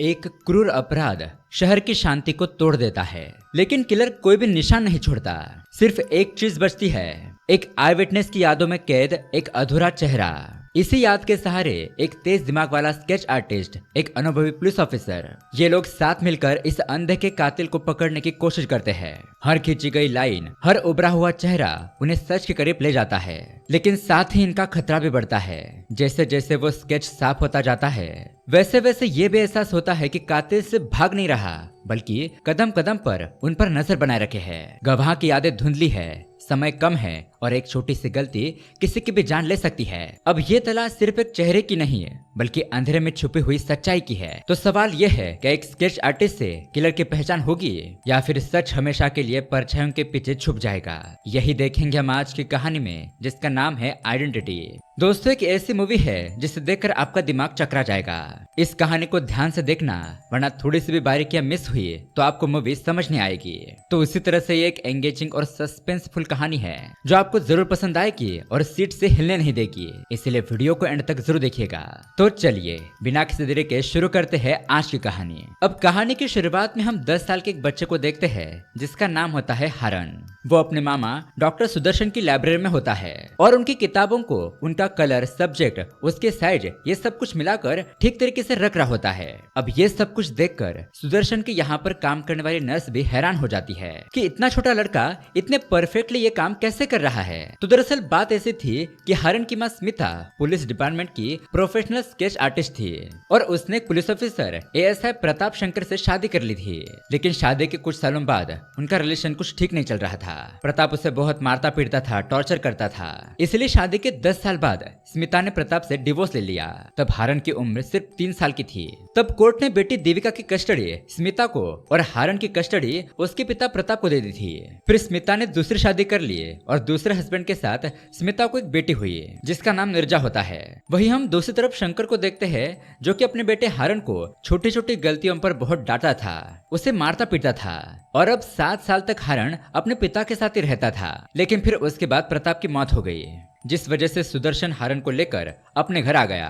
एक क्रूर अपराध शहर की शांति को तोड़ देता है, लेकिन किलर कोई भी निशान नहीं छोड़ता। सिर्फ एक चीज बचती है, एक आई विटनेस की यादों में कैद एक अधूरा चेहरा। इसी याद के सहारे एक तेज दिमाग वाला स्केच आर्टिस्ट, एक अनुभवी पुलिस ऑफिसर, ये लोग साथ मिलकर इस अंधे के कातिल को पकड़ने की कोशिश करते हैं। हर खींची गई लाइन, हर उभरा हुआ चेहरा उन्हें सच के करीब ले जाता है, लेकिन साथ ही इनका खतरा भी बढ़ता है। जैसे जैसे वो स्केच साफ होता जाता है, वैसे वैसे ये भी एहसास होता है कि कातिल से भाग नहीं रहा, बल्कि कदम कदम पर उन पर नजर बनाए रखे है। गवाह की यादें धुंधली है, समय कम है और एक छोटी सी गलती किसी की भी जान ले सकती है। अब ये तलाश सिर्फ एक चेहरे की नहीं है, बल्कि अंधेरे में छुपी हुई सच्चाई की है। तो सवाल ये है कि एक स्केच आर्टिस्ट से किलर की पहचान होगी या फिर सच हमेशा के लिए परछाइयों के पीछे छुप जाएगा? यही देखेंगे हम आज की कहानी में, जिसका नाम है आइडेंटिटी। दोस्तों, एक ऐसी मूवी है जिसे देखकर आपका दिमाग चकरा जाएगा। इस कहानी को ध्यान से देखना, वरना थोड़ी सी भी बारीकियां मिस हुई तो आपको मूवी समझ नहीं आएगी। तो उसी तरह से ये एक एंगेजिंग और सस्पेंसफुल कहानी है जो आपको जरूर पसंद आएगी और सीट से हिलने नहीं देगी, इसलिए वीडियो को एंड तक जरूर देखिएगा। तो चलिए बिना किसी देरी के शुरू करते हैं आज की कहानी। अब कहानी की शुरुआत में हम 10 साल के एक बच्चे को देखते हैं जिसका नाम होता है हरण। वो अपने मामा डॉक्टर सुदर्शन की लाइब्रेरी में होता है और उनकी किताबों को, उनका कलर, सब्जेक्ट, उसके साइज, ये सब कुछ मिलाकर ठीक तरीके से रख रहा होता है। अब ये सब कुछ देखकर सुदर्शन के यहाँ पर काम करने वाली नर्स भी हैरान हो जाती है कि इतना छोटा लड़का इतने परफेक्टली ये काम कैसे कर रहा है। तो दरअसल बात ऐसी थी कि हरण की माँ स्मिता पुलिस डिपार्टमेंट की प्रोफेशनल स्केच आर्टिस्ट थी और उसने police officer ASI Pratap Shankar से शादी कर ली थी। लेकिन शादी के कुछ सालों बाद उनका रिलेशन कुछ ठीक नहीं चल रहा था। प्रताप उसे बहुत मारता पीटता था, टॉर्चर करता था। इसलिए शादी के 10 साल बाद स्मिता ने प्रताप से डिवोर्स ले लिया। तब हरण की उम्र सिर्फ 3 साल की थी। तब कोर्ट ने बेटी देविका की कस्टडी स्मिता को और हरण की कस्टडी उसके पिता प्रताप को दे दी थी। फिर स्मिता ने दूसरी शादी कर ली और दूसरे हस्बैंड के साथ स्मिता को एक बेटी हुई जिसका नाम निर्जा होता है। वही हम दूसरी तरफ शंकर को देखते हैं जो कि अपने बेटे हरण को छोटी छोटी गलतियों पर बहुत डांटता था, उसे मारता पीटता था। और अब 7 साल तक हरण अपने पिता के साथ ही रहता था। लेकिन फिर उसके बाद प्रताप की मौत हो गई, जिस वजह से सुदर्शन हरण को लेकर अपने घर आ गया।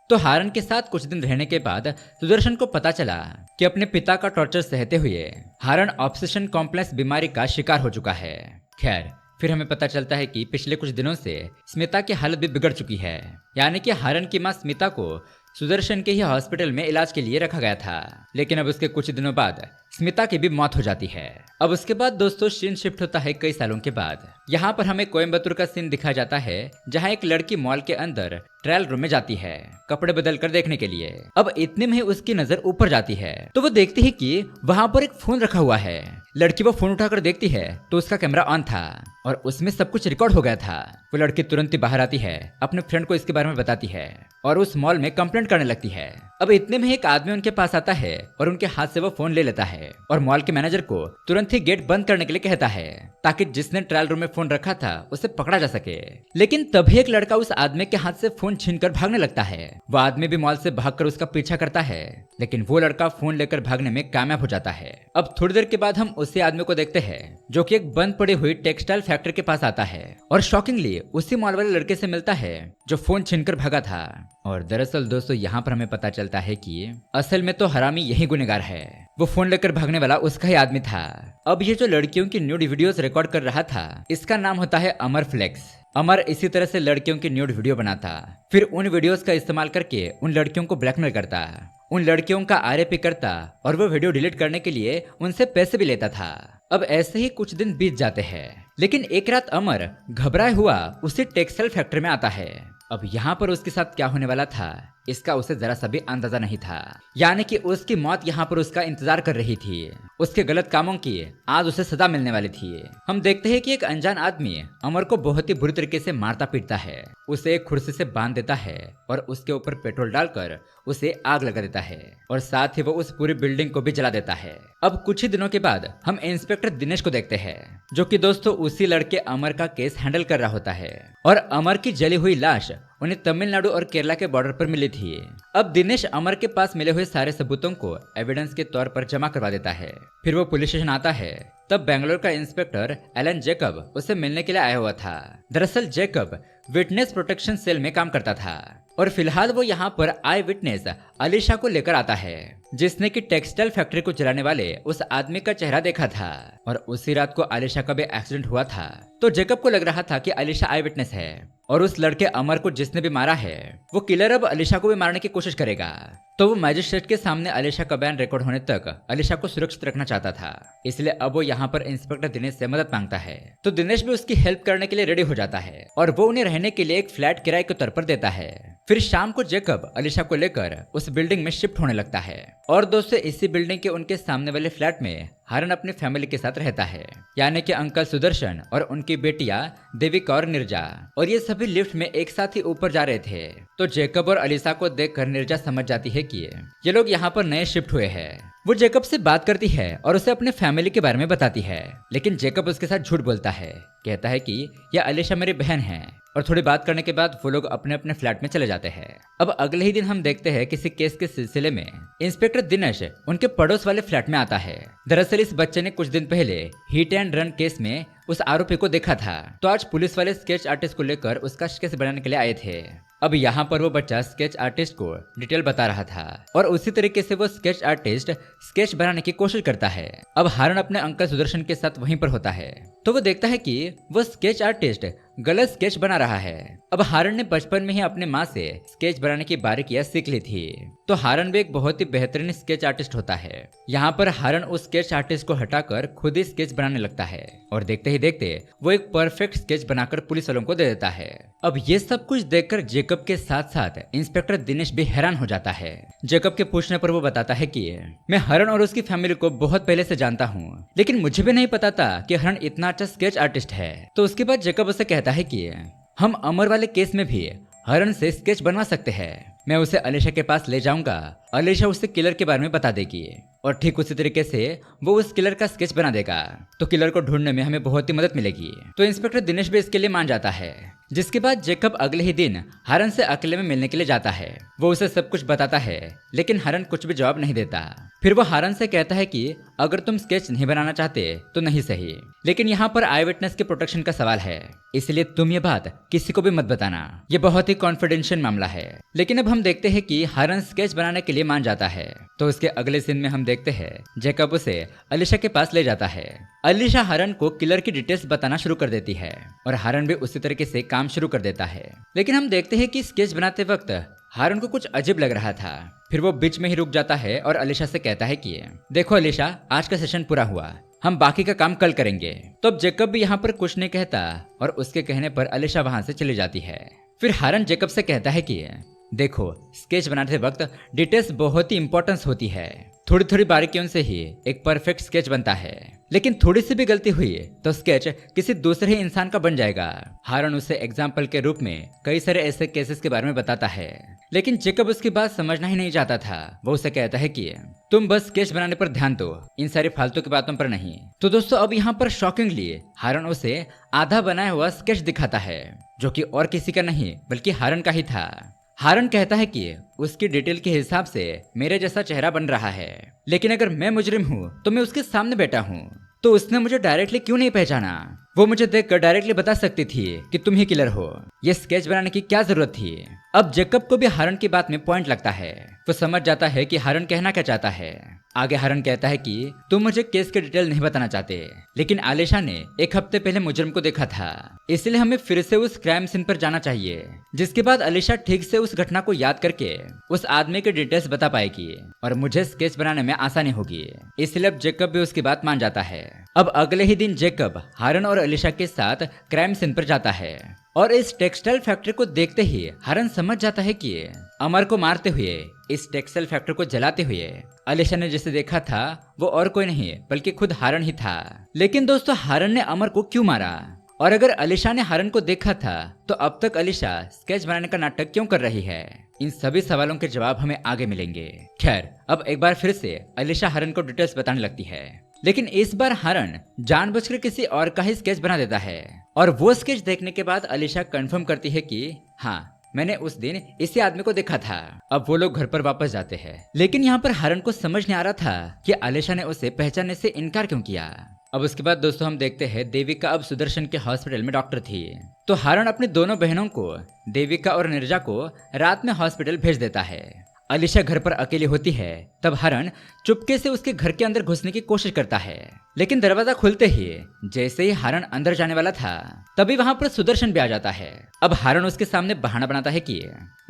तो हरण के साथ कुछ दिन रहने के बाद सुदर्शन को पता चला कि अपने पिता का टॉर्चर सहते हुए हरण ऑब्सेशन कॉम्प्लेक्स बीमारी का शिकार हो चुका है। खैर, फिर हमें पता चलता है कि पिछले कुछ दिनों से स्मिता की हालत भी बिगड़ चुकी है, यानी कि हरण की मां स्मिता को सुदर्शन के ही हॉस्पिटल में इलाज के लिए रखा गया था। लेकिन अब उसके कुछ दिनों बाद स्मिता की भी मौत हो जाती है। अब उसके बाद दोस्तों सीन शिफ्ट होता है कई सालों के बाद। यहाँ पर हमें कोयम्बतूर का सीन दिखाया जाता है जहाँ एक लड़की मॉल के अंदर ट्रायल रूम में जाती है कपड़े बदल कर देखने के लिए। अब इतने में ही उसकी नजर ऊपर जाती है तो वो देखती है कि वहाँ पर एक फोन रखा हुआ है। लड़की वो फोन उठाकर देखती है तो उसका कैमरा ऑन था और उसमें सब कुछ रिकॉर्ड हो गया था। वो लड़की तुरंत ही बाहर आती है, अपने फ्रेंड को इसके बारे में बताती है और उस मॉल में कंप्लेंट करने लगती है। अब इतने में एक आदमी उनके पास आता है और उनके हाथ से वो फोन ले लेता है और मॉल के मैनेजर को तुरंत ही गेट बंद करने के लिए कहता है ताकि जिसने ट्रायल रूम में फोन रखा था उसे पकड़ा जा सके। लेकिन तभी एक लड़का उस आदमी के हाथ से फोन छीनकर भागने लगता है। वो आदमी भी मॉल से भागकर उसका पीछा करता है, लेकिन वो लड़का फोन लेकर भागने में कामयाब हो जाता है। अब थोड़ी देर के बाद हम उसी आदमी को देखते हैं जो कि एक बंद पड़ी हुई टेक्सटाइल फैक्ट्री के पास आता है और शॉकिंगली उसी मॉल वाले लड़के से मिलता है जो फोन छीनकर भागा था। और दरअसल दोस्तों यहाँ पर हमें पता चलता है कि असल में तो हरामी यही गुनहगार है। वो फोन लेकर भागने वाला उसका ही आदमी था। अब ये जो लड़कियों की न्यूड वीडियोस रिकॉर्ड कर रहा था, इसका नाम होता है अमर फ्लेक्स। अमर इसी तरह से लड़कियों की न्यूड वीडियो बनाता, फिर उन वीडियोस का इस्तेमाल करके उन लड़कियों को ब्लैकमेल करता, उन लड़कियों का आरएपी करता और वो वीडियो डिलीट करने के लिए उनसे पैसे भी लेता था। अब ऐसे ही कुछ दिन बीत जाते हैं, लेकिन एक रात अमर घबराए हुआ उसी टेक्सटाइल फैक्ट्री में आता है। अब यहाँ पर उसके साथ क्या होने वाला था इसका उसे जरा सा भी अंदाजा नहीं था, यानी कि उसकी मौत यहाँ पर उसका इंतजार कर रही थी। उसके गलत कामों की आज उसे सजा मिलने वाली थी। हम देखते हैं कि एक अनजान आदमी अमर को बहुत ही बुरी तरीके से मारता पीटता है, उसे एक कुर्सी से बांध देता है और उसके ऊपर पेट्रोल डालकर उसे आग लगा देता है और साथ ही वो उस पूरी बिल्डिंग को भी जला देता है। अब कुछ ही दिनों के बाद हम इंस्पेक्टर दिनेश को देखते हैं जो कि दोस्तों उसी लड़के अमर का केस हैंडल कर रहा होता है और अमर की जली हुई लाश उन्हें तमिलनाडु और केरला के बॉर्डर पर मिली थी। अब दिनेश अमर के पास मिले हुए सारे सबूतों को एविडेंस के तौर पर जमा करवा देता है। फिर वो पुलिस स्टेशन आता है। तब बेंगलोर का इंस्पेक्टर एलन जेकब उससे मिलने के लिए आया हुआ था। दरअसल जेकब विटनेस प्रोटेक्शन सेल में काम करता था और फिलहाल वो यहाँ पर आई विटनेस अलीशा को लेकर आता है, जिसने की टेक्सटाइल फैक्ट्री को चलाने वाले उस आदमी का चेहरा देखा था और उसी रात को अलीशा का भी एक्सीडेंट हुआ था। तो जेकब को लग रहा था कि अलीशा आई विटनेस है और उस लड़के अमर को जिसने भी मारा है वो किलर अब अलीशा को भी मारने की कोशिश करेगा। तो वो मैजिस्ट्रेट के सामने अलीशा का बयान रिकॉर्ड होने तक अलीशा को सुरक्षित रखना चाहता था, इसलिए अब वो यहाँ पर इंस्पेक्टर दिनेश से मदद मांगता है। तो दिनेश भी उसकी हेल्प करने के लिए रेडी हो जाता है और वो उन्हें रहने के लिए एक फ्लैट किराए के तौर पर देता है। फिर शाम को जेकब अलीशा को लेकर उस बिल्डिंग में शिफ्ट होने लगता है और दोस्तों इसी बिल्डिंग के उनके सामने वाले फ्लैट में हारन अपनी फैमिली के साथ रहता है, यानी कि अंकल सुदर्शन और उनकी बेटियां देविका और निर्जा, और ये सभी लिफ्ट में एक साथ ही ऊपर जा रहे थे। तो जेकब और अलीशा को देखकर निर्जा समझ जाती है कि ये लोग यहाँ पर नए शिफ्ट हुए हैं। वो जेकब से बात करती है और उसे अपने फैमिली के बारे में बताती है, लेकिन जेकब उसके साथ झूठ बोलता है, कहता है कि यह अलीशा मेरी बहन है। और थोड़ी बात करने के बाद वो लोग अपने अपने फ्लैट में चले जाते हैं। अब अगले ही दिन हम देखते हैं किसी केस के सिलसिले में इंस्पेक्टर दिनेश उनके पड़ोस वाले फ्लैट में आता है। दरअसल इस बच्चे ने कुछ दिन पहले हिट एंड रन केस में उस आरोपी को देखा था, तो आज पुलिस वाले स्केच आर्टिस्ट को लेकर उसका केस बनाने के लिए आए थे। अब यहाँ पर वो बच्चा स्केच आर्टिस्ट को डिटेल बता रहा था और उसी तरीके से वो स्केच आर्टिस्ट स्केच बनाने की कोशिश करता है। अब हारन अपने अंकल सुदर्शन के साथ वहीं पर होता है, तो वो देखता है कि वो स्केच आर्टिस्ट गलत स्केच बना रहा है। अब हारन ने बचपन में ही अपने माँ से स्केच बनाने की बारीकियां सीख ली थी, तो हारन भी एक बहुत ही बेहतरीन स्केच आर्टिस्ट होता है। यहाँ पर हारन उस स्केच आर्टिस्ट को हटाकर खुद ही स्केच बनाने लगता है और देखते ही देखते वो एक परफेक्ट स्केच बनाकर पुलिस वालों को दे देता है। अब ये सब कुछ देखकर जेकब के साथ साथ इंस्पेक्टर दिनेश भी हैरान हो जाता है। जेकब के पूछने पर वो बताता है कि मैं हरन और उसकी फैमिली को बहुत पहले से जानता हूँ, लेकिन मुझे भी नहीं पता था कि हरन इतना अच्छा स्केच आर्टिस्ट है। तो उसके बाद जेकब उसे कहता है कि हम अमर वाले केस में भी हरन से स्केच बनवा सकते हैं। मैं उसे अलीशा के पास ले जाऊंगा, अलीशा उसे किलर के बारे में बता देगी और ठीक उसी तरीके से वो उस किलर का स्केच बना देगा, तो किलर को ढूंढने में हमें बहुत ही मदद मिलेगी। तो इंस्पेक्टर दिनेश भी इसके लिए मान जाता है, जिसके बाद जेकब अगले ही दिन हरन से अकेले में मिलने के लिए जाता है। वो उसे सब कुछ बताता है, लेकिन हरन कुछ भी जवाब नहीं देता। फिर वो हरन से कहता है कि अगर तुम स्केच नहीं बनाना चाहते तो नहीं सही, लेकिन यहाँ पर आई विटनेस के प्रोटेक्शन का सवाल है, इसलिए तुम ये बात किसी को भी मत बताना, ये बहुत ही कॉन्फिडेंशियल मामला है। लेकिन अब हम देखते हैं कि हरन स्केच बनाने के लिए मान जाता है। तो उसके अगले सीन में हम देखते हैं जेकब उसे अलीशा के पास ले जाता है। अलीशा हरन को किलर की डिटेल्स बताना शुरू कर देती है और हरन भी उसी तरीके से काम शुरू कर देता है। लेकिन हम देखते हैं कि स्केच बनाते वक्त हारन को कुछ अजीब लग रहा था। फिर वो बीच में ही रुक जाता है और अलीशा से कहता है कि देखो अलीशा, आज का सेशन पूरा हुआ, हम बाकी का काम कल करेंगे। तो अब जेकब भी यहाँ पर कुछ नहीं कहता और उसके कहने पर अलीशा वहां से चली जाती है। फिर हारन जेकब से कहता है कि देखो, स्केच बनाते वक्त डिटेल्स बहुत ही इंपॉर्टेंस होती है, थोड़ी थोड़ी बारीकियों से ही एक परफेक्ट स्केच बनता है, लेकिन थोड़ी सी भी गलती हुई तो स्केच किसी दूसरे ही इंसान का बन जाएगा। हारन उसे एग्जाम्पल के रूप में कई सारे ऐसे केसेस के बारे में बताता है, लेकिन जेकब उसकी बात समझना ही नहीं चाहता था। वो उसे कहता है कि तुम बस स्केच बनाने पर ध्यान दो, इन सारी फालतू की बातों पर नहीं। तो दोस्तों अब यहाँ पर शॉकिंगली हारन उसे आधा बनाया हुआ स्केच दिखाता है, जो कि और किसी का नहीं बल्कि हारन का ही था। हारन कहता है कि उसकी डिटेल के हिसाब से मेरे जैसा चेहरा बन रहा है, लेकिन अगर मैं मुजरिम हूँ तो मैं उसके सामने बैठा हूँ, तो उसने मुझे डायरेक्टली क्यों नहीं पहचाना? वो मुझे देखकर डायरेक्टली बता सकती थी कि तुम ही किलर हो। ये स्केच बनाने की क्या जरूरत थी? अब जेकब को भी हारन की बात में पॉइंट लगता है। वो समझ जाता है कि हारन कहना क्या चाहता है। आगे हारन कहता है कि तुम मुझे केस के डिटेल नहीं बताना चाहते, लेकिन आलिशा ने एक हफ्ते पहले मुजरिम को देखा था, इसलिए हमें फिर से उस क्राइम सीन पर जाना चाहिए। जिसके बाद आलिशा ठीक से उस घटना को याद करके उस आदमी के डिटेल्स बता पाएगी और मुझे स्केच बनाने में आसानी होगी। इसलिए अब जेकब भी उसकी बात मान जाता है। अब अगले ही दिन जेकब हारन और अलीशा के साथ क्राइम सीन पर जाता है और इस टेक्सटाइल फैक्ट्री को देखते ही हारन समझ जाता है कि अमर को मारते हुए, इस टेक्सटाइल फैक्ट्री को जलाते हुए अलीशा ने जिसे देखा था वो और कोई नहीं बल्कि खुद हारन ही था। लेकिन दोस्तों, हारन ने अमर को क्यों मारा? और अगर अलीशा ने हारन को देखा था तो अब तक अलीशा स्केच बनाने का नाटक क्यों कर रही है? इन सभी सवालों के जवाब हमें आगे मिलेंगे। खैर, अब एक बार फिर से अलीशा हारन को डिटेल्स बताने लगती है, लेकिन इस बार हारन जानबूझकर किसी और का ही स्केच बना देता है और वो स्केच देखने के बाद अलीशा कंफर्म करती है कि हाँ, मैंने उस दिन इसी आदमी को देखा था। अब वो लोग घर पर वापस जाते हैं, लेकिन यहाँ पर हारन को समझ नहीं आ रहा था कि अलीशा ने उसे पहचानने से इनकार क्यों किया। अब उसके बाद दोस्तों हम देखते हैं देविका अब सुदर्शन के हॉस्पिटल में डॉक्टर थी। तो हरण अपनी दोनों बहनों को, देविका और नीरजा को, रात में हॉस्पिटल भेज देता है। अलीशा घर पर अकेली होती है। तब हरण चुपके से उसके घर के अंदर घुसने की कोशिश करता है, लेकिन दरवाजा खुलते ही जैसे ही हरण अंदर जाने वाला था तभी वहां पर सुदर्शन भी आ जाता है। अब हरण उसके सामने बहाना बनाता है कि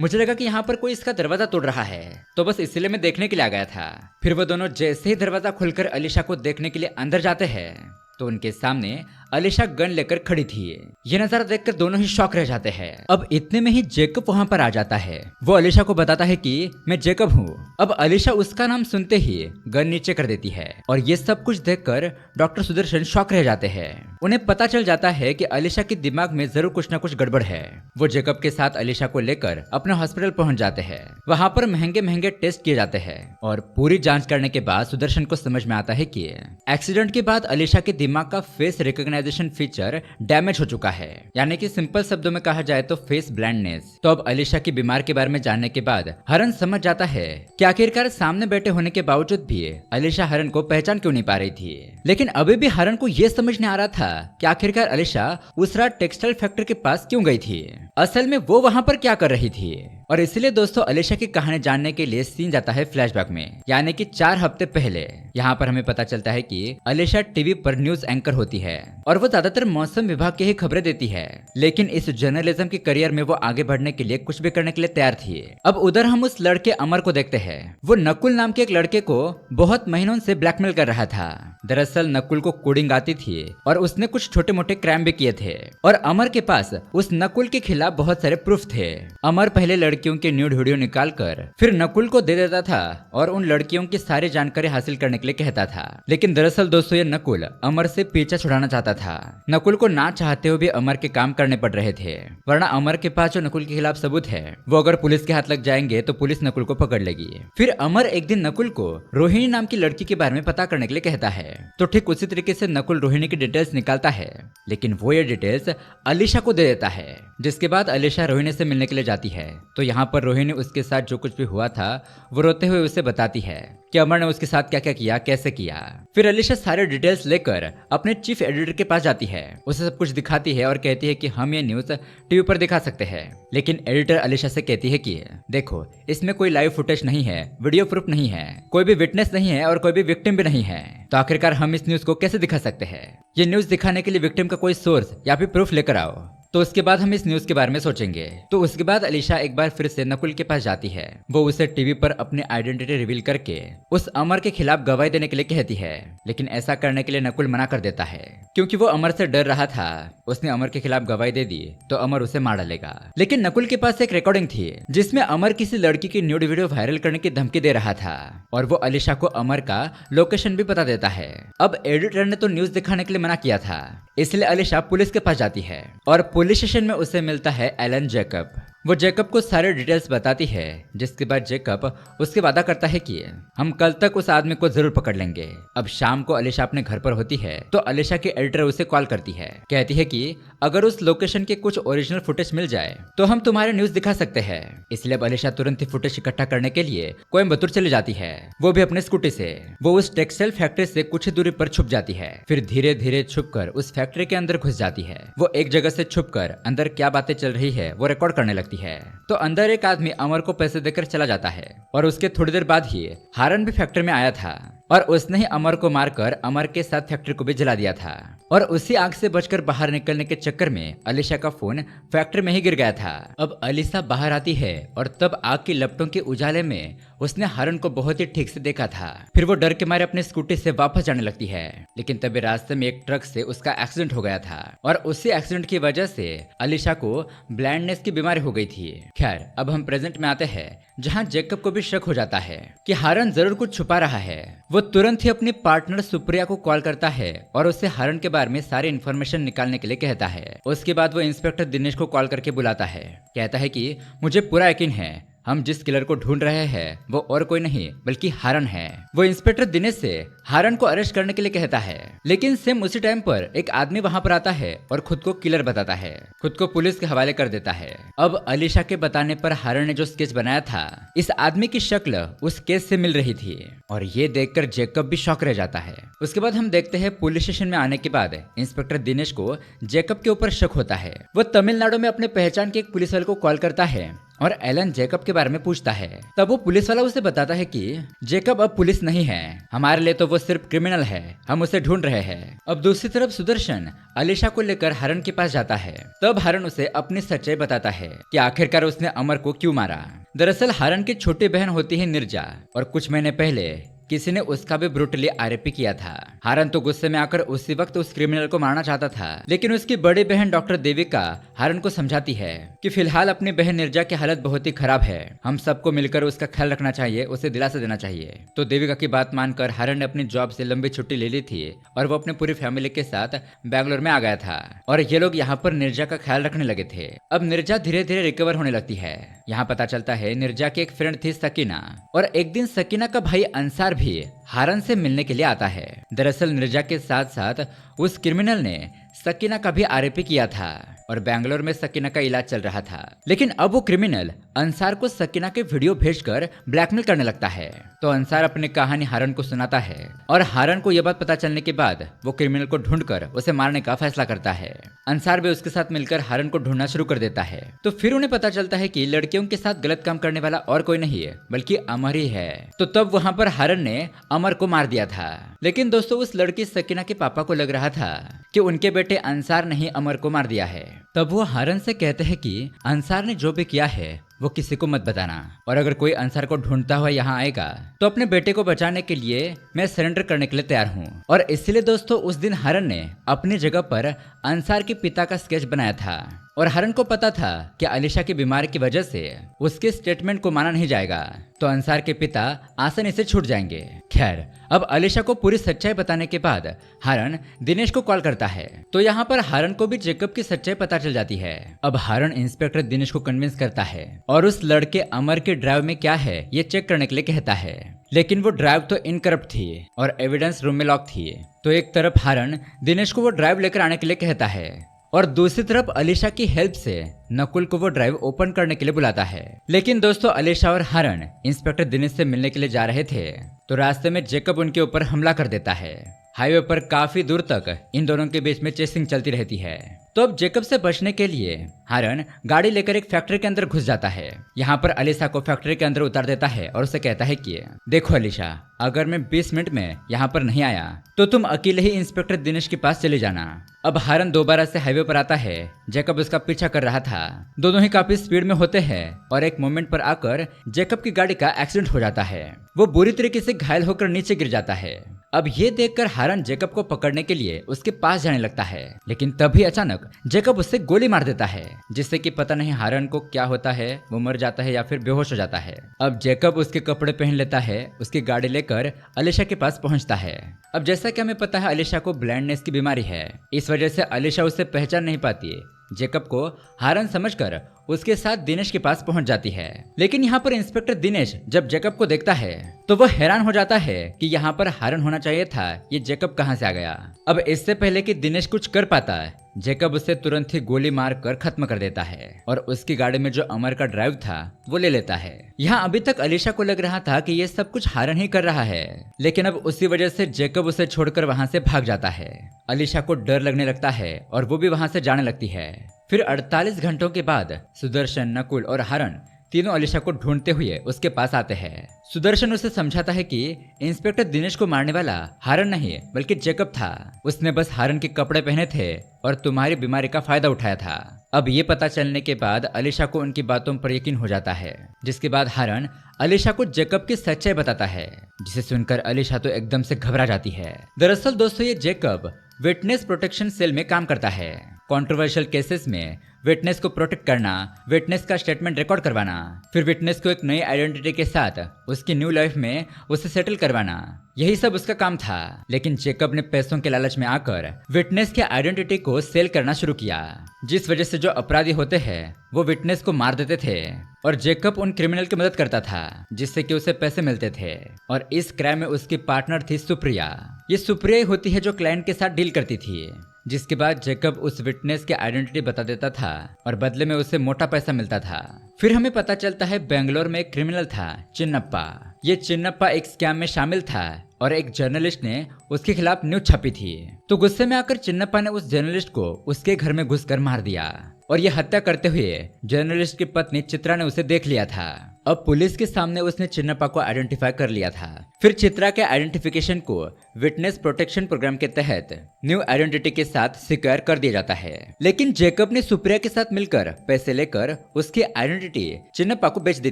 मुझे लगा कि यहाँ पर कोई इसका दरवाजा तोड़ रहा है, तो बस इसलिए मैं देखने के लिए आ गया था। फिर वो दोनों जैसे ही दरवाजा खुलकर अलीशा को देखने के लिए अंदर जाते हैं तो उनके सामने अलीशा गन लेकर खड़ी थी। ये नजारा देखकर दोनों ही शॉक रह जाते हैं। अब इतने में ही जेकब वहां पर आ जाता है। वो अलीशा को बताता है कि मैं जेकब हूँ। अब अलीशा उसका नाम सुनते ही गन नीचे कर देती है और ये सब कुछ देखकर डॉक्टर सुदर्शन शॉक रह जाते हैं। उन्हें पता चल जाता है कि अलीशा के दिमाग में जरूर कुछ न कुछ गड़बड़ है। वो जेकब के साथ अलीशा को लेकर अपने हॉस्पिटल पहुंच जाते हैं। वहां पर महंगे महंगे टेस्ट किए जाते हैं और पूरी जांच करने के बाद सुदर्शन को समझ में आता है कि एक्सीडेंट के बाद अलीशा के दिमाग का फेस रिकॉग्नाइजेशन फीचर डैमेज हो चुका है, यानी कि सिंपल शब्दों में कहा जाए तो फेस ब्लाइंडनेस। तो अब अलीशा की बीमार के बारे में जानने के बाद हरण समझ जाता है कि आखिरकार सामने बैठे होने के बावजूद भी अलीशा हरण को पहचान क्यों नहीं पा रही थी। लेकिन अभी भी हरण को यह समझ नहीं आ रहा था कि आखिरकार अलीशा उस रात टेक्सटाइल फैक्ट्री के पास क्यों गई थी, असल में वो वहां पर क्या कर रही थी। और इसलिए दोस्तों अलीशा की कहानी जानने के लिए सीन जाता है फ्लैशबैक में, यानी कि 4 हफ्ते पहले। यहाँ पर हमें पता चलता है कि अलीशा टीवी पर न्यूज एंकर होती है और वो ज्यादातर मौसम विभाग की ही खबरें देती है, लेकिन इस जर्नलिज्म के करियर में वो आगे बढ़ने के लिए कुछ भी करने के लिए तैयार थी। अब उधर हम उस लड़के अमर को देखते हैं। वो नकुल नाम के एक लड़के को बहुत महीनों से ब्लैकमेल कर रहा था। दरअसल नकुल को कोडिंग आती थी और उसने कुछ छोटे मोटे क्राइम भी किए थे और अमर के पास उस नकुल के खिलाफ बहुत सारे प्रूफ थे। अमर पहले लड़कियों के न्यूड वीडियो निकालकर फिर नकुल को दे देता था और उन लड़कियों की सारी जानकारी हासिल करने के लिए कहता था। लेकिन दरअसल दोस्तों ये नकुल अमर से पीछा छुड़ाना चाहता था। नकुल को ना चाहते हुए भी अमर के काम करने पड़ रहे थे, वरना अमर के पास जो नकुल के खिलाफ सबूत है वो अगर पुलिस के हाथ लग जाएंगे तो पुलिस नकुल को पकड़ लेगी। फिर अमर एक दिन नकुल को रोहिणी नाम की लड़की के बारे में पता करने के लिए कहता है। तो ठीक उसी तरीके से नकुल रोहिणी की डिटेल्स निकालता है, लेकिन वो ये डिटेल्स अलीशा को दे देता है। जिसके बाद अलीशा रोहिणी से मिलने के लिए जाती है। तो यहाँ पर रोहिणी उसके साथ जो कुछ भी हुआ था वो रोते हुए उसे बताती है कि अमर ने उसके साथ क्या क्या किया, कैसे किया। फिर अलीशा सारे डिटेल्स लेकर अपने चीफ एडिटर के पास जाती है, उसे सब कुछ दिखाती है और कहती है कि हम ये न्यूज टीवी पर दिखा सकते हैं। लेकिन एडिटर अलीशा से कहती है कि देखो इसमें कोई लाइव फुटेज नहीं है, वीडियो प्रूफ नहीं है, कोई भी विटनेस नहीं है और कोई भी विक्टिम भी नहीं है, तो आखिरकार हम इस न्यूज को कैसे दिखा सकते हैं। ये न्यूज दिखाने के लिए विक्टिम का कोई सोर्स या फिर प्रूफ लेकर आओ, तो उसके बाद हम इस न्यूज के बारे में सोचेंगे। तो उसके बाद अलीशा एक बार फिर से नकुल के पास जाती है। वो उसे टीवी पर अपनी आइडेंटिटी रिवील करके उस अमर के खिलाफ गवाही देने के लिए कहती है, लेकिन ऐसा करने के लिए नकुल मना कर देता है क्योंकि वो अमर से डर रहा था। उसने अमर के खिलाफ गवाही दे दी तो अमर उसे मार डालेगा। लेकिन नकुल के पास एक रिकॉर्डिंग थी जिसमें अमर किसी लड़की की न्यूड वीडियो वायरल करने की धमकी दे रहा था और वो अलीशा को अमर का लोकेशन भी बता देता है। अब एडिटर ने तो न्यूज दिखाने के लिए मना किया था, इसलिए अलीशा पुलिस के पास जाती है और पुलिस स्टेशन में उसे मिलता है एलन जैकब। वो जैकब को सारे डिटेल्स बताती है, जिसके बाद जैकब उसके वादा करता है कि हम कल तक उस आदमी को जरूर पकड़ लेंगे। अब शाम को अलीशा अपने घर पर होती है तो अलीशा की एडिटर उसे कॉल करती है, कहती है कि अगर उस लोकेशन के कुछ ओरिजिनल फुटेज मिल जाए तो हम तुम्हारे न्यूज दिखा सकते हैं। इसलिए अब अलीशा तुरंत ही फुटेज इकट्ठा करने के लिए कोयम्बतूर चली जाती है, वो भी अपने स्कूटी से। वो उस टेक्सटाइल फैक्ट्री से कुछ दूरी पर छुप जाती है, फिर धीरे धीरे छुपकर उस फैक्ट्री के अंदर घुस जाती है। वो एक जगह से छुपकर अंदर क्या बातें चल रही है वो रिकॉर्ड करने लगती है। तो अंदर एक आदमी अमर को पैसे देकर चला जाता है और उसके थोड़ी देर बाद ही हारन भी फैक्ट्री में आया था और उसने ही अमर को मारकर अमर के साथ फैक्ट्री को भी जला दिया था। और उसी आग से बचकर बाहर निकलने के चक्कर में अलीशा का फोन फैक्ट्री में ही गिर गया था। अब अलीशा बाहर आती है और तब आग की लपटों के उजाले में उसने हारन को बहुत ही ठीक से देखा था। फिर वो डर के मारे अपने स्कूटी से वापस जाने लगती है, लेकिन तभी रास्ते में एक ट्रक से उसका एक्सीडेंट हो गया था और उसी एक्सीडेंट की वजह से अलीशा को ब्लाइंडनेस की बीमारी हो गई थी। खैर अब हम प्रेजेंट में आते हैं, जहाँ जैकब को भी शक हो जाता है कि हारन जरूर कुछ छुपा रहा है। वो तुरंत ही अपनी पार्टनर सुप्रिया को कॉल करता है और उससे हारन के बारे में सारी इन्फॉर्मेशन निकालने के लिए कहता है। उसके बाद वो इंस्पेक्टर दिनेश को कॉल करके बुलाता है, कहता है कि मुझे पूरा यकीन है हम जिस किलर को ढूंढ रहे हैं वो और कोई नहीं बल्कि हारन है। वो इंस्पेक्टर दिनेश से हारन को अरेस्ट करने के लिए कहता है, लेकिन सेम उसी टाइम पर एक आदमी वहां पर आता है और खुद को किलर बताता है, खुद को पुलिस के हवाले कर देता है। अब अलीशा के बताने पर हारन ने जो स्केच बनाया था, इस आदमी की शक्ल उस केस से मिल रही थी और ये देखकर जेकब भी शॉक रह जाता है। उसके बाद हम देखते हैं पुलिस स्टेशन में आने के बाद इंस्पेक्टर दिनेश को जेकब के ऊपर शक होता है। वो तमिलनाडु में अपने पहचान के एक पुलिस वाले को कॉल करता है और एलन जेकब के बारे में पूछता है। तब वो पुलिस वाला उसे बताता है कि जेकब अब पुलिस नहीं है, हमारे लिए तो वो सिर्फ क्रिमिनल है, हम उसे ढूंढ रहे हैं। अब दूसरी तरफ सुदर्शन अलीशा को लेकर हारन के पास जाता है। तब हारन उसे अपनी सच्चाई बताता है कि आखिरकार उसने अमर को क्यों मारा। दरअसल हारन की छोटी बहन होती है निर्जा और कुछ महीने पहले किसी ने उसका भी ब्रूटली आरोपी किया था। हारन तो गुस्से में आकर उसी वक्त उस क्रिमिनल को मारना चाहता था, लेकिन उसकी बड़ी बहन डॉक्टर देविका हारन को समझाती है कि फिलहाल अपनी बहन निर्जा की हालत बहुत ही खराब है, हम सबको मिलकर उसका ख्याल रखना चाहिए, उसे दिलासा देना चाहिए। तो देविका की बात मानकर हारन ने अपनी जॉब से लंबी छुट्टी ले ली थी और वो अपनी पूरी फैमिली के साथ बैंगलोर में आ गया था और ये लोग यहाँ पर निर्जा का ख्याल रखने लगे थे। अब निर्जा धीरे धीरे रिकवर होने लगती है। यहाँ पता चलता है निर्जा की एक फ्रेंड थी सकीना, और एक दिन सकीना का भाई अंसार भी हारन से मिलने के लिए आता है। दरअसल निर्जा के साथ साथ उस क्रिमिनल ने सकीना का भी आरोपी किया था और बैंगलोर में सकीना का इलाज चल रहा था। लेकिन अब वो क्रिमिनल अंसार को सकीना के वीडियो भेजकर ब्लैकमेल करने लगता है। तो अंसार अपनी कहानी हारन को सुनाता है और हारन को यह बात पता चलने के बाद वो क्रिमिनल को ढूंढकर उसे मारने का फैसला करता है। अंसार भी उसके साथ मिलकर हारन को ढूंढना शुरू कर देता है। तो फिर उन्हें पता चलता है कि लड़कियों के साथ गलत काम करने वाला और कोई नहीं है बल्कि अमर ही है। तो तब वहां पर हारन ने अमर को मार दिया था। लेकिन दोस्तों उस लड़की सकीना के पापा को लग रहा था कि उनके बेटे अंसार ने ही अमर को मार दिया है। तब वो हारन से कहते हैं कि अंसार ने जो भी किया है वो किसी को मत बताना, और अगर कोई अंसार को ढूंढता हुआ यहाँ आएगा तो अपने बेटे को बचाने के लिए मैं सरेंडर करने के लिए तैयार हूँ। और इसलिए दोस्तों उस दिन हारन ने अपनी जगह पर अंसार के पिता का स्केच बनाया था और हारन को पता था कि अलीशा की बीमारी की वजह से उसके स्टेटमेंट को माना नहीं जाएगा, तो अंसार के पिता आसानी से छूट जाएंगे। खैर अब अलीशा को पूरी सच्चाई बताने के बाद हारन दिनेश को कॉल करता है। तो यहाँ पर हारन को भी जेकब की सच्चाई पता चल जाती है। अब हारन इंस्पेक्टर दिनेश को कन्विंस करता है और उस लड़के अमर के ड्राइव में क्या है ये चेक करने के लिए कहता है। लेकिन वो ड्राइव तो इनकरप्ट थी और एविडेंस रूम में लॉक थी। तो एक तरफ हारन दिनेश को वो ड्राइव लेकर आने के लिए कहता है और दूसरी तरफ अलीशा की हेल्प से नकुल को वो ड्राइव ओपन करने के लिए बुलाता है। लेकिन दोस्तों अलीशा और हारन इंस्पेक्टर दिनेश से मिलने के लिए जा रहे थे तो रास्ते में जेकब उनके ऊपर हमला कर देता है। हाईवे पर काफी दूर तक इन दोनों के बीच में चेसिंग चलती रहती है। तो अब जेकब से बचने के लिए हारन गाड़ी लेकर एक फैक्ट्री के अंदर घुस जाता है। यहाँ पर अलीशा को फैक्ट्री के अंदर उतार देता है और उसे कहता है कि देखो अलीशा, अगर मैं 20 मिनट में यहाँ पर नहीं आया तो तुम अकेले ही इंस्पेक्टर दिनेश के पास चले जाना। अब हारन दोबारा से हाईवे पर आता है। जेकब उसका पीछा कर रहा था। दोनों ही काफी स्पीड में होते हैं और एक मोमेंट पर आकर जेकब की गाड़ी का एक्सीडेंट हो जाता है। वो बुरी तरीके से घायल होकर नीचे गिर जाता है। अब ये देखकर हारन जेकब को पकड़ने के लिए उसके पास जाने लगता है, लेकिन तभी अचानक जेकब उससे गोली मार देता है, जिससे कि पता नहीं हारन को क्या होता है, वो मर जाता है या फिर बेहोश हो जाता है। अब जेकब उसके कपड़े पहन लेता है, उसकी गाड़ी लेकर अलीशा के पास पहुंचता है। अब जैसा कि हमें पता है अलीशा को ब्लाइंडनेस की बीमारी है, इस वजह से अलीशा उसे पहचान नहीं पाती। जेकब को हारन समझकर उसके साथ दिनेश के पास पहुंच जाती है। लेकिन यहाँ पर इंस्पेक्टर दिनेश जब जेकब को देखता है तो वो हैरान हो जाता है कि यहाँ पर हारन होना चाहिए था, ये जेकब कहाँ से आ गया। अब इससे पहले कि दिनेश कुछ कर पाता है, जेकब उसे तुरंत ही गोली मार कर खत्म कर देता है और उसकी गाड़ी में जो अमर का ड्राइव था वो ले लेता है। यहाँ अभी तक अलीशा को लग रहा था कि ये सब कुछ हारन ही कर रहा है, लेकिन अब उसी वजह से जेकब उसे छोड़कर वहां से भाग जाता है। अलीशा को डर लगने लगता है और वो भी वहां से जाने लगती है। फिर 48 घंटों के बाद सुदर्शन, नकुल और हारन तीनों अलीशा को ढूंढते हुए उसके पास आते हैं। सुदर्शन उसे समझाता है कि इंस्पेक्टर दिनेश को मारने वाला हारन नहीं बल्कि जेकब था, उसने बस हारन के कपड़े पहने थे और तुम्हारी बीमारी का फायदा उठाया था। अब ये पता चलने के बाद अलीशा को उनकी बातों पर यकीन हो जाता है, जिसके बाद हारन अलीशा को जेकब की सच्चाई बताता है, जिसे सुनकर अलीशा तो एकदम से घबरा जाती है। दरअसल दोस्तों ये जेकब विटनेस प्रोटेक्शन सेल में काम करता है। कंट्रोवर्शियल केसेस में विटनेस को प्रोटेक्ट करना, विटनेस का स्टेटमेंट रिकॉर्ड करवाना, फिर विटनेस को एक नई आइडेंटिटी के साथ उसकी न्यू लाइफ में उसे सेटल करवाना, यही सब उसका काम था। लेकिन जेकब ने पैसों के लालच में आकर विटनेस की आइडेंटिटी को सेल करना शुरू किया, जिस वजह से जो अपराधी होते हैं वो विटनेस को मार देते थे और जेकब उन क्रिमिनल की मदद करता था जिससे कि उसे पैसे मिलते थे। और इस क्राइम में उसकी पार्टनर थी सुप्रिया। ये सुप्रिया ही होती है जो क्लाइंट के साथ डील करती थी, जिसके बाद जेकब उस विटनेस की आइडेंटिटी बता देता था और बदले में उसे मोटा पैसा मिलता था। फिर हमें पता चलता है बेंगलोर में एक क्रिमिनल था चिन्नप्पा। ये चिन्नप्पा एक स्कैम में शामिल था और एक जर्नलिस्ट ने उसके खिलाफ न्यूज छापी थी। तो गुस्से में आकर चिन्नप्पा ने उस जर्नलिस्ट को उसके घर में घुसकर मार दिया और ये हत्या करते हुए जर्नलिस्ट की पत्नी चित्रा ने उसे देख लिया था। अब पुलिस के सामने उसने चिन्नप्पा को आइडेंटिफाई कर लिया था। फिर चित्रा के आइडेंटिफिकेशन को विटनेस प्रोटेक्शन प्रोग्राम के तहत न्यू आइडेंटिटी के साथ सिक्योर कर दिया जाता है। लेकिन जेकब ने सुप्रिया के साथ मिलकर पैसे लेकर उसकी आइडेंटिटी चिन्नप्पा को बेच दी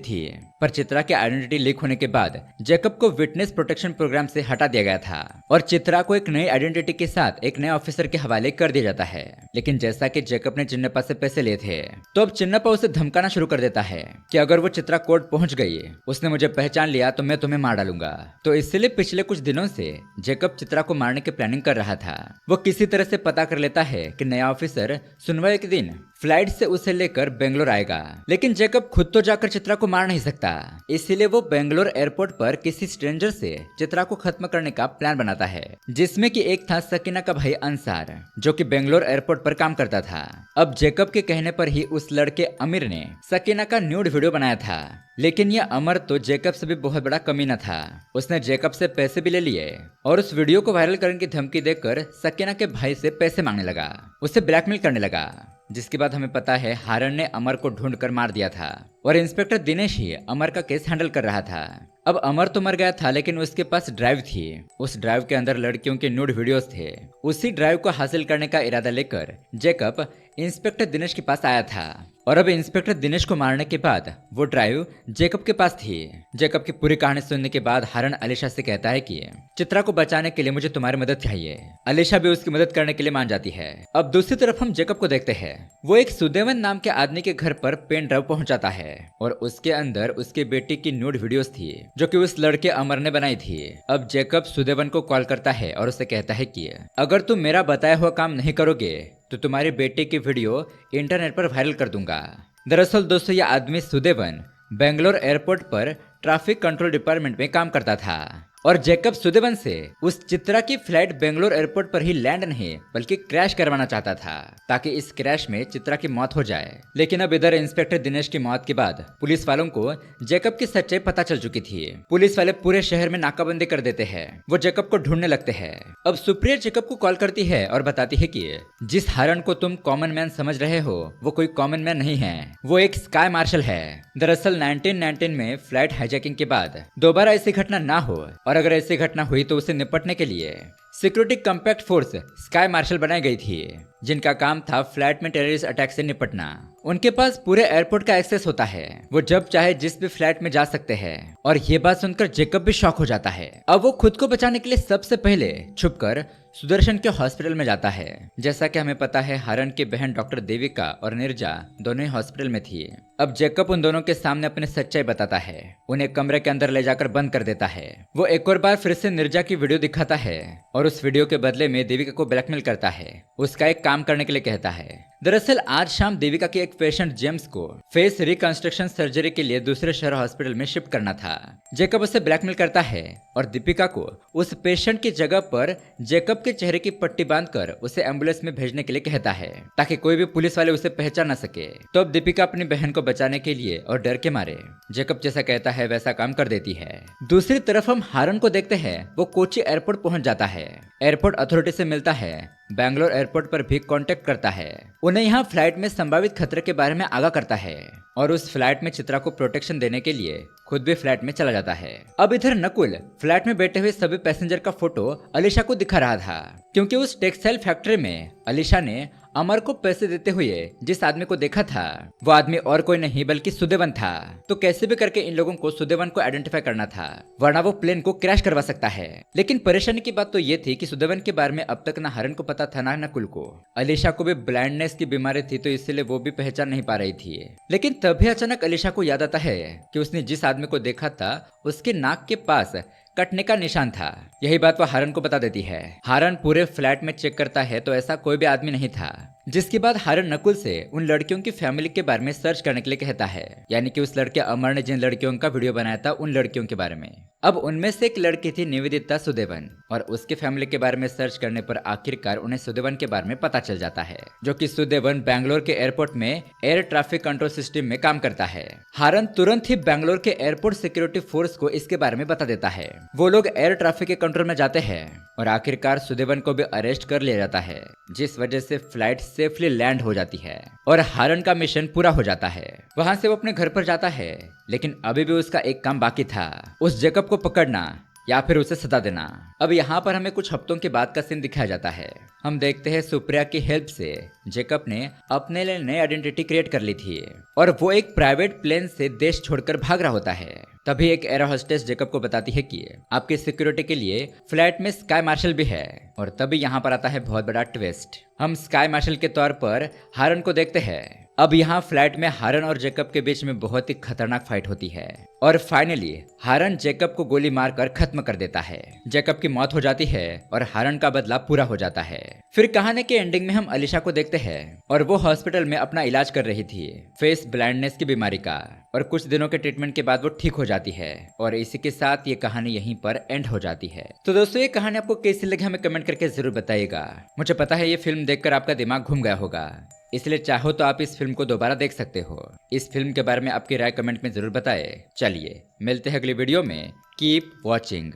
थी। पर चित्रा की आइडेंटिटी लीक होने के बाद जेकब को विटनेस प्रोटेक्शन प्रोग्राम से हटा दिया गया था और चित्रा को एक नई आइडेंटिटी के साथ एक नए ऑफिसर के हवाले कर दिया जाता है। लेकिन जैसा कि जेकब ने चिन्नप्पा से पैसे लिए थे, तो अब चिन्नप्पा उसे धमकाना शुरू कर देता है कि अगर वो चित्रा कोर्ट पहुंच गई, उसने मुझे पहचान लिया तो मैं तुम्हें मार डालूंगा। तो इसलिए पिछले कुछ दिनों से जेकब चित्रा को मारने की प्लानिंग कर रहा था। वो किसी तरह से पता कर लेता है कि नया ऑफिसर सुनवाई के दिन फ्लाइट से उसे लेकर बेंगलोर आएगा। लेकिन जेकब खुद तो जाकर चित्रा को मार नहीं सकता, इसीलिए वो बेंगलोर एयरपोर्ट पर किसी स्ट्रेंजर से चित्रा को खत्म करने का प्लान बनाता है, जिसमें कि एक था सकीना का भाई अंसार, जो कि बेंगलोर एयरपोर्ट पर काम करता था। अब जेकब के कहने पर ही उस लड़के अमीर ने सकीना का न्यूड वीडियो बनाया था। लेकिन यह अमर तो जेकब से भी बहुत बड़ा कमीना था। उसने जेकब से पैसे भी ले लिए और उस वीडियो को वायरल करने की धमकी देकर सकीना के भाई से पैसे मांगने लगा, उसे ब्लैकमेल करने लगा। जिसके बाद हमें पता है हारन ने अमर को ढूंढकर मार दिया था और इंस्पेक्टर दिनेश ही अमर का केस हैंडल कर रहा था। अब अमर तो मर गया था, लेकिन उसके पास ड्राइव थी। उस ड्राइव के अंदर लड़कियों के न्यूड वीडियोस थे। उसी ड्राइव को हासिल करने का इरादा लेकर जेकब इंस्पेक्टर दिनेश के पास आया था और अब इंस्पेक्टर दिनेश को मारने के बाद वो ड्राइव जेकब के पास थी। जेकब की पूरी कहानी सुनने के बाद हारन अलीशा से कहता है कि चित्रा को बचाने के लिए मुझे तुम्हारी मदद चाहिए। अलीशा भी उसकी मदद करने के लिए मान जाती है। अब दूसरी तरफ हम जेकब को देखते हैं। वो एक सुदेवन नाम के आदमी के घर पर पेन ड्राइव पहुंचाता है और उसके अंदर उसके बेटी की न्यूड वीडियोस थी, जो कि उस लड़के अमर ने बनाई थी। अब जेकब सुदेवन को कॉल करता है और उसे कहता है कि अगर तुम मेरा बताया हुआ काम नहीं करोगे तो तुम्हारी बेटे की वीडियो इंटरनेट पर वायरल कर दूंगा। दरअसल दोस्तों, यह आदमी सुदेवन बेंगलोर एयरपोर्ट पर ट्रैफिक कंट्रोल डिपार्टमेंट में काम करता था और जेकब सुदेवन से उस चित्रा की फ्लाइट बेंगलोर एयरपोर्ट पर ही लैंड नहीं बल्कि क्रैश करवाना चाहता था, ताकि इस क्रैश में चित्रा की मौत हो जाए। लेकिन अब इधर इंस्पेक्टर दिनेश की मौत के बाद पुलिस वालों को जेकब की सच्चाई पता चल चुकी थी। पुलिस वाले पूरे शहर में नाकाबंदी कर देते हैं। वो जेकब को ढूंढने लगते हैं। अब सुप्रिया जेकब को कॉल करती है और बताती है कि जिस हारन को तुम कॉमन मैन समझ रहे हो वो कोई कॉमन मैन नहीं है, वो एक स्काई मार्शल है। दरअसल 1919 में फ्लाइट हाईजैकिंग के बाद दोबारा ऐसी घटना ना हो और अगर ऐसी घटना हुई तो उसे निपटने के लिए security compact force sky marshal बनाई गई थी, जिनका काम था फ्लाइट में टेररिस्ट अटैक से निपटना। उनके पास पूरे एयरपोर्ट का एक्सेस होता है, वो जब चाहे जिस भी फ्लाइट में जा सकते हैं। और ये बात सुनकर जेकब भी शॉक हो जाता है। अब वो खुद को बचाने के लिए सबसे पहले छुपकर सुदर्शन के हॉस्पिटल में जाता है। जैसा कि हमें पता है हारन की बहन डॉक्टर देविका और निर्जा दोनों ही हॉस्पिटल में थी। अब जेकब उन दोनों के सामने अपनी सच्चाई बताता है, उन्हें कमरे के अंदर ले जाकर बंद कर देता है। वो एक और बार फिर से निर्जा की वीडियो दिखाता है और उस वीडियो के बदले में देविका को ब्लैकमेल करता है, उसका एक काम करने के लिए कहता है। दरअसल आज शाम देविका के एक पेशेंट जेम्स को फेस रिकंस्ट्रक्शन सर्जरी के लिए दूसरे शहर हॉस्पिटल में शिफ्ट करना था। जेकब उसे ब्लैकमेल करता है और दीपिका को उस पेशेंट की जगह पर जेकब के चेहरे की पट्टी बांधकर उसे एम्बुलेंस में भेजने के लिए कहता है, ताकि कोई भी पुलिस वाले उसे पहचान न सके। तो अब दीपिका अपनी बहन को बचाने के लिए और डर के मारे जेकब जैसा कहता है वैसा काम कर देती है। दूसरी तरफ हम हारन को देखते हैं। वो कोची एयरपोर्ट पहुंच जाता है, एयरपोर्ट अथॉरिटी से मिलता है, बेंगलोर एयरपोर्ट पर भी कांटेक्ट करता है, उन्हें यहाँ फ्लाइट में संभावित खतरे के बारे में आगाह करता है और उस फ्लाइट में चित्रा को प्रोटेक्शन देने के लिए खुद भी फ्लाइट में चला जाता है। अब इधर नकुल फ्लाइट में बैठे हुए सभी पैसेंजर का फोटो अलीशा को दिखा रहा था, क्योंकि उस टेक्सटाइल फैक्ट्री में अलीशा ने अमर को पैसे देते हुए जिस आदमी को देखा था वो आदमी और कोई नहीं बल्कि सुदेवन था। तो कैसे भी करके इन लोगों को सुदेवन को आइडेंटिफाई करना था, वरना वो प्लेन को क्रैश करवा सकता है। लेकिन परेशानी की बात तो ये थी कि सुदेवन के बारे में अब तक ना हरन को पता था ना नकुल को। अलीशा को भी ब्लाइंडनेस की बीमारी थी तो इसलिए वो भी पहचान नहीं पा रही थी। लेकिन तभी अचानक अलीशा को याद आता है कि उसने जिस आदमी को देखा था उसके नाक के पास कटने का निशान था। यही बात वो हारन को बता देती है। हारन पूरे फ्लैट में चेक करता है तो ऐसा कोई भी आदमी नहीं था। जिसके बाद हारन नकुल से उन लड़कियों की फैमिली के बारे में सर्च करने के लिए कहता है, यानी कि उस लड़के अमर ने जिन लड़कियों का वीडियो बनाया था उन लड़कियों के बारे में। अब उनमें से एक लड़की थी निवेदिता सुदेवन, और उसके फैमिली के बारे में सर्च करने पर आखिरकार उन्हें सुदेवन के बारे में पता चल जाता है, जो कि सुदेवन बैंगलोर के एयरपोर्ट में एयर ट्रैफिक कंट्रोल सिस्टम में काम करता है। हारन तुरंत ही बैंगलोर के एयरपोर्ट सिक्योरिटी फोर्स को इसके बारे में बता देता है। वो लोग एयर ट्रैफिक के कंट्रोल में जाते हैं और आखिरकार सुदेवन को भी अरेस्ट कर लिया जाता है, जिस वजह से फ्लाइट सेफली लैंड हो जाती है और हारन का मिशन पूरा हो जाता है। वहां से वो अपने घर पर जाता है, लेकिन अभी भी उसका एक काम बाकी था, उस जैकब को पकड़ना या फिर उसे सजा देना। अब यहाँ पर हमें कुछ हफ्तों के बाद का सीन दिखाया जाता है। हम देखते हैं सुप्रिया की हेल्प से जैकब ने अपने लिए नई आइडेंटिटी क्रिएट कर ली थी और वो एक प्राइवेट प्लेन से देश छोड़कर भाग रहा होता है। तभी एक एयर होस्टेस जैकब को बताती है कि आपकी सिक्योरिटी के लिए फ्लैट में स्काई मार्शल भी है। और तभी यहाँ पर आता है बहुत बड़ा ट्विस्ट। हम स्काई मार्शल के तौर पर हारन को देखते हैं। अब यहाँ फ्लैट में हारन और जैकब के बीच में बहुत ही खतरनाक फाइट होती है और फाइनली हारन जैकब को गोली मारकर खत्म कर देता है। जैकब की मौत हो जाती है और हारन का बदला पूरा हो जाता है। फिर कहानी के एंडिंग में हम अलीशा को देखते हैं और वो हॉस्पिटल में अपना इलाज कर रही थी फेस ब्लाइंडनेस की बीमारी का, और कुछ दिनों के ट्रीटमेंट के बाद वो ठीक हो जाती है। और इसी के साथ ये कहानी यहीं पर एंड हो जाती है। तो दोस्तों, ये कहानी आपको कैसी लगी हमें कमेंट करके जरूर बताइएगा। मुझे पता है ये फिल्म देखकर आपका दिमाग घूम गया होगा, इसलिए चाहो तो आप इस फिल्म को दोबारा देख सकते हो। इस फिल्म के बारे में आपकी राय कमेंट में जरूर बताएं। चलिए मिलते हैं अगली वीडियो में। Keep watching.